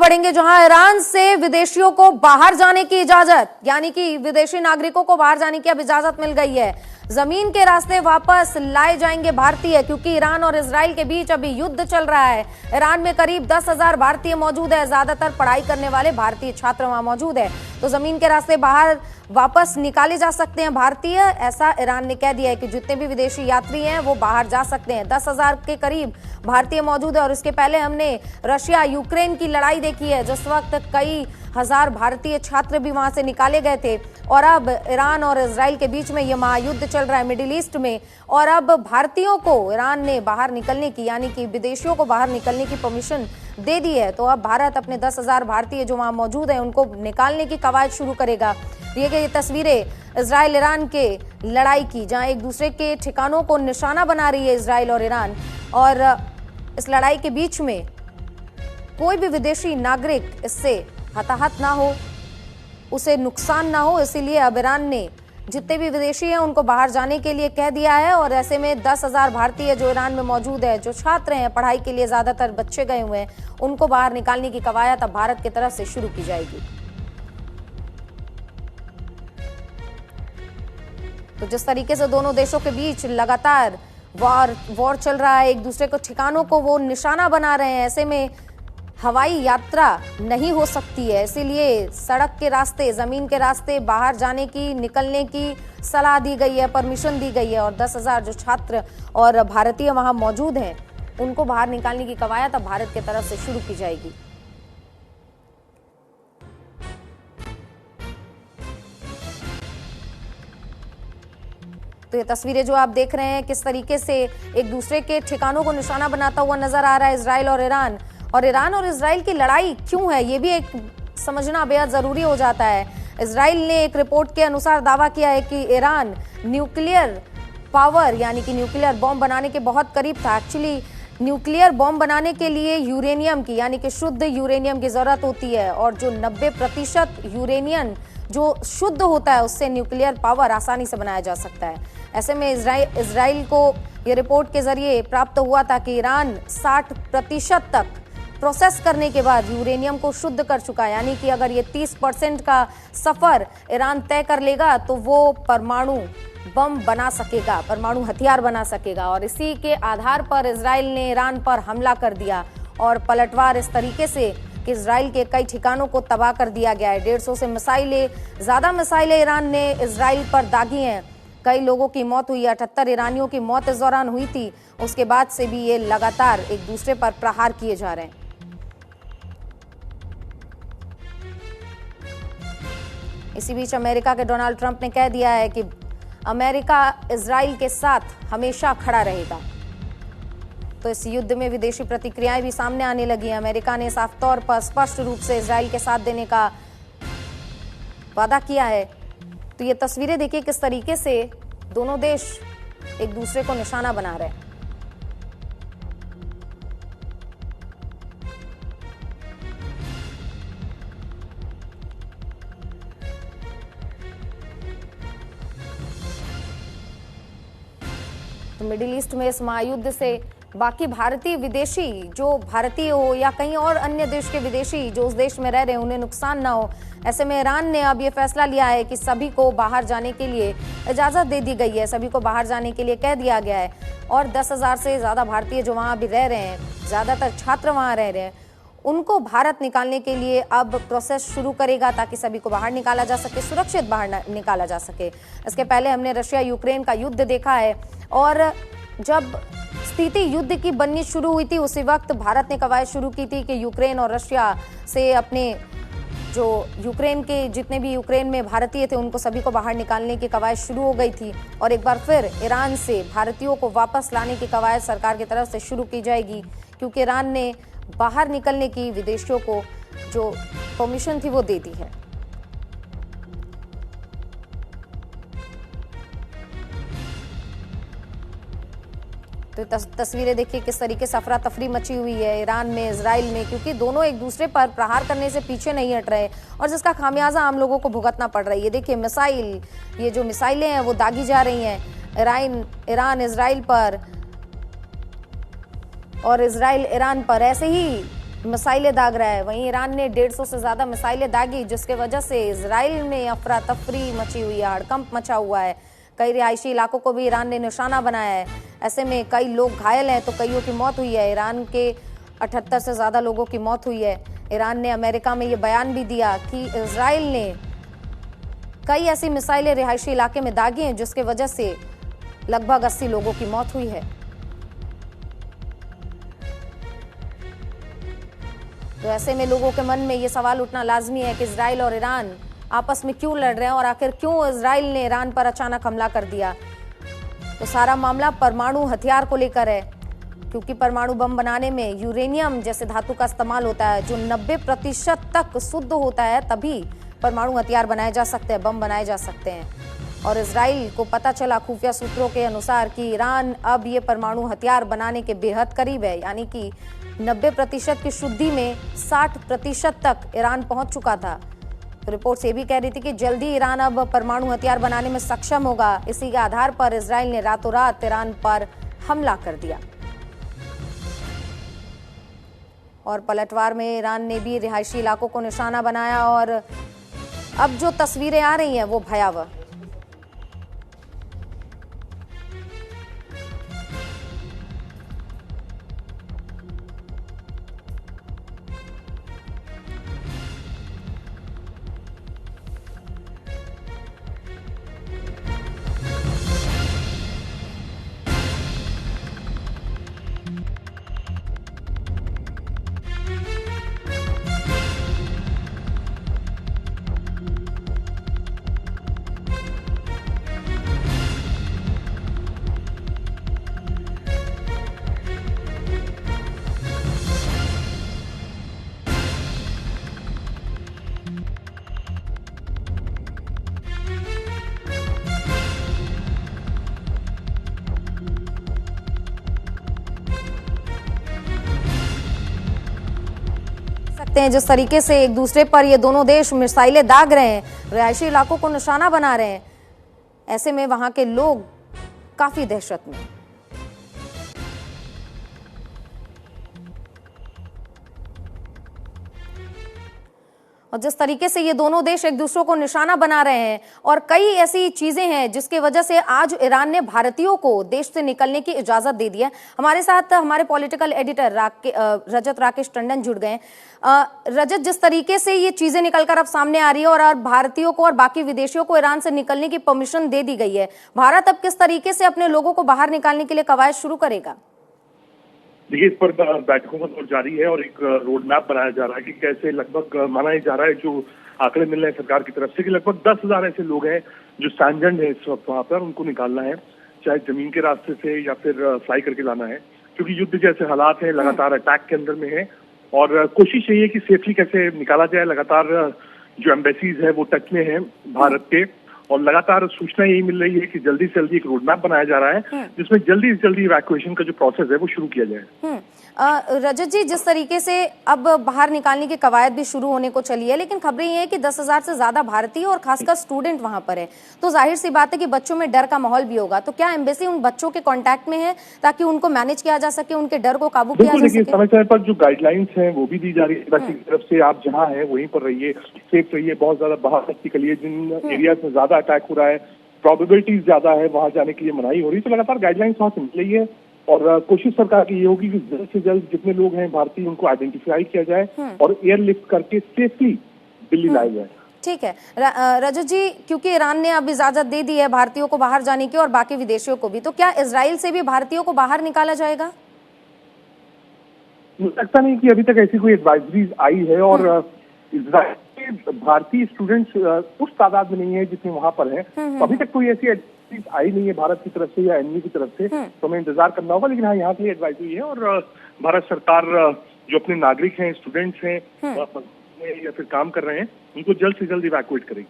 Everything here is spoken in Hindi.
बढ़ेंगे, जहां ईरान से विदेशियों को बाहर जाने की इजाजत, यानी कि विदेशी नागरिकों को बाहर जाने की अब इजाजत मिल गई है। जमीन के रास्ते वापस लाए जाएंगे भारतीय, क्योंकि ईरान और इजराइल के बीच अभी युद्ध चल रहा है। ईरान में करीब 10,000 भारतीय मौजूद है, ज्यादातर पढ़ाई करने वाले भारतीय छात्र वहां मौजूद है। तो जमीन के रास्ते बाहर वापस निकाले जा सकते हैं भारतीय, ऐसा ईरान ने कह दिया है कि जितने भी विदेशी यात्री हैं वो बाहर जा सकते हैं। 10,000 के करीब भारतीय मौजूद है। और इसके पहले हमने रशिया यूक्रेन की लड़ाई देखी है, जिस वक्त कई हजार भारतीय छात्र भी वहां से निकाले गए थे। और अब ईरान और इजराइल के बीच में यह महायुद्ध चल रहा है मिडिल ईस्ट में, और अब भारतीयों को ईरान ने बाहर निकलने की, यानी कि विदेशियों को बाहर निकलने की परमिशन दे दी है। तो अब भारत अपने 10,000 भारतीय जो वहां मौजूद हैं उनको निकालने की कवायद शुरू करेगा। ये तस्वीरें इजराइल ईरान के लड़ाई की, जहां एक दूसरे के ठिकानों को निशाना बना रही है इजराइल और ईरान। और इस लड़ाई के बीच में कोई भी विदेशी नागरिक इससे हताहत ना हो, उसे नुकसान ना हो, इसीलिए अब ईरान ने जितने भी विदेशी हैं उनको बाहर जाने के लिए कह दिया है। और ऐसे में 10,000 भारतीय जो ईरान में मौजूद है, जो छात्र हैं, पढ़ाई के लिए ज्यादातर बच्चे गए हुए हैं, उनको बाहर निकालने की कवायद अब भारत की तरफ से शुरू की जाएगी। तो जिस तरीके से दोनों देशों के बीच लगातार वॉर चल रहा है, एक दूसरे को ठिकानों को वो निशाना बना रहे हैं, ऐसे में हवाई यात्रा नहीं हो सकती है। इसीलिए सड़क के रास्ते, जमीन के रास्ते बाहर जाने की, निकलने की सलाह दी गई है, परमिशन दी गई है। और 10,000 जो छात्र और भारतीय वहां मौजूद हैं उनको बाहर निकालने की कवायद अब भारत की तरफ से शुरू की जाएगी। तो ये तस्वीरें जो आप देख रहे हैं, किस तरीके से एक दूसरे के ठिकानों को निशाना बनाता हुआ नजर आ रहा है इजराइल और ईरान। और ईरान और इजराइल की लड़ाई क्यों है, ये भी एक समझना बेहद जरूरी हो जाता है। इजराइल ने एक रिपोर्ट के अनुसार दावा किया है कि ईरान न्यूक्लियर पावर, यानी कि न्यूक्लियर बॉम्ब बनाने के बहुत करीब था। एक्चुअली न्यूक्लियर बॉम्ब बनाने के लिए यूरेनियम की, यानी कि शुद्ध यूरेनियम की जरूरत होती है। और जो 90% यूरेनियम जो शुद्ध होता है, उससे न्यूक्लियर पावर आसानी से बनाया जा सकता है। ऐसे में इजराइल को ये रिपोर्ट के जरिए प्राप्त हुआ था कि ईरान 60% तक प्रोसेस करने के बाद यूरेनियम को शुद्ध कर चुका है। यानी कि अगर ये 30% का सफर ईरान तय कर लेगा तो वो परमाणु बम बना सकेगा, परमाणु हथियार बना सकेगा। और इसी के आधार पर इजराइल ने ईरान पर हमला कर दिया, और पलटवार इस तरीके से कि इजराइल के कई ठिकानों को तबाह कर दिया गया है। 150 से ज्यादा मिसाइलें ईरान ने इजराइल पर दागी हैं। कई लोगों की मौत हुई, 78 ईरानियों की मौत इस दौरान हुई थी। उसके बाद से भी ये लगातार एक दूसरे पर प्रहार किए जा रहे हैं। इसी बीच अमेरिका के डोनाल्ड ट्रंप ने कह दिया है कि अमेरिका इजराइल के साथ हमेशा खड़ा रहेगा। तो इस युद्ध में विदेशी प्रतिक्रियाएं भी सामने आने लगी हैं। अमेरिका ने साफ तौर पर स्पष्ट रूप से इजराइल के साथ देने का वादा किया है। तो ये तस्वीरें देखिए किस तरीके से दोनों देश एक दूसरे को निशाना बना रहे हैं। तो मिडिल ईस्ट में इस महायुद्ध से बाकी भारतीय विदेशी, जो भारतीय हो या कहीं और अन्य देश के विदेशी जो उस देश में रह रहे हैं, उन्हें नुकसान ना हो। ऐसे में ईरान ने अब ये फैसला लिया है कि सभी को बाहर जाने के लिए इजाजत दे दी गई है, सभी को बाहर जाने के लिए कह दिया गया है। और 10,000 से ज्यादा भारतीय जो वहां अभी रह रहे हैं, ज्यादातर छात्र वहां रह रहे हैं, उनको भारत निकालने के लिए अब प्रोसेस शुरू करेगा, ताकि सभी को बाहर निकाला जा सके, सुरक्षित बाहर निकाला जा सके। इसके पहले हमने रशिया यूक्रेन का युद्ध देखा है, और जब स्थिति युद्ध की बननी शुरू हुई थी, उसी वक्त भारत ने कवायद शुरू की थी कि यूक्रेन और रशिया से अपने जो यूक्रेन के जितने भी यूक्रेन में भारतीय थे उनको सभी को बाहर निकालने की कवायद शुरू हो गई थी। और एक बार फिर ईरान से भारतीयों को वापस लाने की कवायद सरकार की तरफ से शुरू की जाएगी, क्योंकि ईरान ने बाहर निकलने की विदेशियों को जो परमिशन थी वो दे दी है। तो तस्वीरें देखिए किस तरीके से अफरा तफरी मची हुई है ईरान में, इजराइल में, क्योंकि दोनों एक दूसरे पर प्रहार करने से पीछे नहीं हट रहे, और जिसका खामियाजा आम लोगों को भुगतना पड़ रही है। देखिए मिसाइल, ये जो मिसाइलें हैं वो दागी जा रही हैं ईरान इजराइल पर, और इजराइल ईरान पर। ऐसे ही मिसाइलें दाग रहा है। वहीं ईरान ने 150 से ज्यादा मिसाइलें दागी, जिसके वजह से इजराइल में अफरा तफरी मची हुई है, हड़कंप मचा हुआ है। कई रिहायशी इलाकों को भी ईरान ने निशाना बनाया है। ऐसे में कई लोग घायल हैं तो कईयों की मौत हुई है। ईरान के 78 से ज्यादा लोगों की मौत हुई है। ईरान ने अमेरिका में ये बयान भी दिया कि इजराइल ने कई ऐसी मिसाइलें रिहायशी इलाके में दागी हैं, जिसके वजह से लगभग 80 लोगों की मौत हुई है। तो ऐसे में लोगों के मन में ये सवाल उठना लाजमी है कि इजराइल और ईरान आपस में क्यों लड़ रहे हैं और आखिर क्यों इजराइल ने ईरान पर अचानक हमला कर दिया। तो सारा मामला परमाणु हथियार को लेकर है, क्योंकि परमाणु बम बनाने में यूरेनियम जैसे धातु का इस्तेमाल होता है, जो 90% तक शुद्ध होता है, तभी परमाणु हथियार बनाए जा सकते हैं, बम बनाए जा सकते हैं। और इजराइल को पता चला खुफिया सूत्रों के अनुसार कि ईरान अब ये परमाणु हथियार बनाने के बेहद करीब है, यानी कि 90% की शुद्धि में 60% तक ईरान पहुंच चुका था। तो रिपोर्ट ये भी कह रही थी कि जल्दी ईरान अब परमाणु हथियार बनाने में सक्षम होगा। इसी के आधार पर इजराइल ने रातों रात ईरान पर हमला कर दिया। और पलटवार में ईरान ने भी रिहायशी इलाकों को निशाना बनाया और अब जो तस्वीरें आ रही हैं वो भयावह। सकते हैं जिस तरीके से एक दूसरे पर ये दोनों देश मिसाइलें दाग रहे हैं, रिहायशी इलाकों को निशाना बना रहे हैं, ऐसे में वहां के लोग काफी दहशत में। और जिस तरीके से ये दोनों देश एक दूसरे को निशाना बना रहे हैं और कई ऐसी चीजें हैं जिसकी वजह से आज ईरान ने भारतीयों को देश से निकलने की इजाजत दे दी है। हमारे साथ हमारे पॉलिटिकल एडिटर रजत राकेश टंडन जुड़ गए। रजत, जिस तरीके से ये चीजें निकलकर अब सामने आ रही है और भारतीयों को और बाकी विदेशियों को ईरान से निकलने की परमिशन दे दी गई है, भारत अब किस तरीके से अपने लोगों को बाहर निकालने के लिए कवायद शुरू करेगा? देखिए, इस पर बैठकों का दौर जारी है और एक रोड मैप बनाया जा रहा है कि कैसे लगभग माना जा रहा है, जो आंकड़े मिल रहे हैं सरकार की तरफ से, कि लगभग 10,000 ऐसे लोग हैं जो स्टैंडर्ड है इस वक्त वहां पर, उनको निकालना है, चाहे जमीन के रास्ते से या फिर फ्लाई करके लाना है, क्योंकि युद्ध जैसे हालात हैं, लगातार अटैक के अंदर में है और कोशिश यही है कि सेफली कैसे निकाला जाए। लगातार जो एम्बेसीज है वो टच में है भारत के और लगातार सूचना यही मिल रही है कि जल्दी से जल्दी एक रोड मैप बनाया जा रहा है जिसमें जल्दी से जल्दी इवैक्यूएशन का जो प्रोसेस है वो शुरू किया जाए। रजत जी, जिस तरीके से अब बाहर निकालने की कवायद भी शुरू होने को चली है, लेकिन खबरें ये है कि 10,000 से ज्यादा भारतीय और खासकर स्टूडेंट वहां पर है, तो जाहिर सी बात है कि बच्चों में डर का माहौल भी होगा। तो क्या एम्बेसी उन बच्चों के कांटेक्ट में है ताकि उनको मैनेज किया जा सके, उनके डर को काबू किया जा सके? समय समय पर जो गाइडलाइंस हैं वो भी दी जा रही है की तरफ से, आप जहाँ हैं वहीं पर रहिए, सेफ रहिए, बहुत ज्यादा बाहर मत निकलिए, जिन एरियाज में ज्यादा अटैक हो रहा है, प्रोबेबिलिटीज ज्यादा है, वहां जाने के लिए मनाही हो रही है। तो लगातार गाइडलाइंस वहां से मिल रही है और कोशिश सरकार की ये होगी कि जल्द से जल्द जितने लोग हैं भारतीय उनको आइडेंटिफाई किया जाए और एयरलिफ्ट करके सेफली दिल्ली लाया जाए। ठीक है रजत जी, क्योंकि ईरान ने अब इजाजत दे दी है भारतीयों को बाहर जाने की और बाकी विदेशियों को भी, तो क्या इजराइल से भी भारतीयों को बाहर निकाला जाएगा? मुझे लगता नहीं कि अभी तक ऐसी कोई एडवाइजरी आई है और इजराइल के भारतीय स्टूडेंट्स उस तादाद में नहीं है जितने वहां पर हैं, तो अभी तक कोई ऐसी एडवाइजरी आई नहीं है भारत की तरफ से या एनयू की तरफ से, तो हमें इंतजार करना होगा। लेकिन हाँ, यहाँ की एडवाइजरी है और भारत सरकार जो अपने नागरिक हैं, स्टूडेंट्स हैं या फिर काम कर रहे हैं, उनको जल्द से जल्द इवैक्यूएट करेगी।